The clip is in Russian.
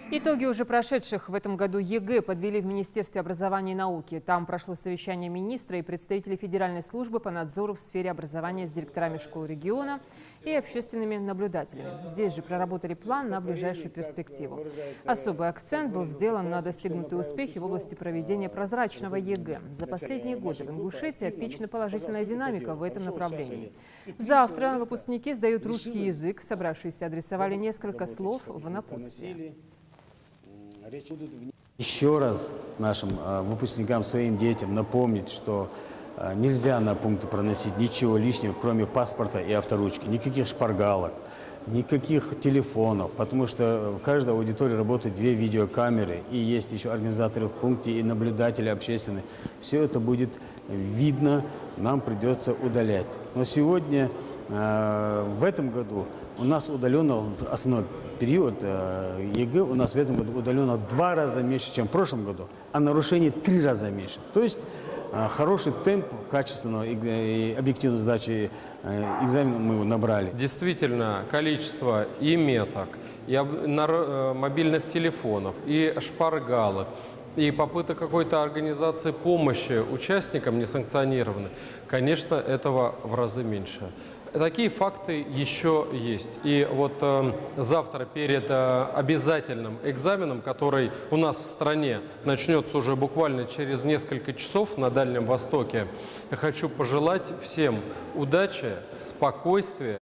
Итоги уже прошедших в этом году ЕГЭ подвели в Министерстве образования и науки. Там прошло совещание министра и представителей Федеральной службы по надзору в сфере образования с директорами школ региона и общественными наблюдателями. Здесь же проработали план на ближайшую перспективу. Особый акцент был сделан на достигнутые успехи в области проведения прозрачного ЕГЭ. За последние годы в Ингушетии отмечена положительная динамика в этом направлении. Завтра выпускники сдают русский язык. Собравшиеся адресовали несколько слов в напутствие. Еще раз нашим выпускникам, своим детям напомнить, что нельзя на пункты проносить ничего лишнего, кроме паспорта и авторучки. Никаких шпаргалок, никаких телефонов, потому что в каждой аудитории работают 2 видеокамеры, и есть еще организаторы в пункте и наблюдатели общественные. Все это будет видно, нам придется удалять. Но сегодня, в этом году, у нас удаленно, основной период ЕГЭ у нас в этом году удаленно в 2 раза меньше, чем в прошлом году, а нарушений 3 раза меньше. То есть хороший темп качественного и объективной сдачи экзамена мы набрали. Действительно, количество и меток, и мобильных телефонов, и шпаргалок, и попыток какой-то организации помощи участникам несанкционированной, конечно, этого в разы меньше. Такие факты еще есть. И вот завтра перед обязательным экзаменом, который у нас в стране начнется уже буквально через несколько часов на Дальнем Востоке, я хочу пожелать всем удачи, спокойствия.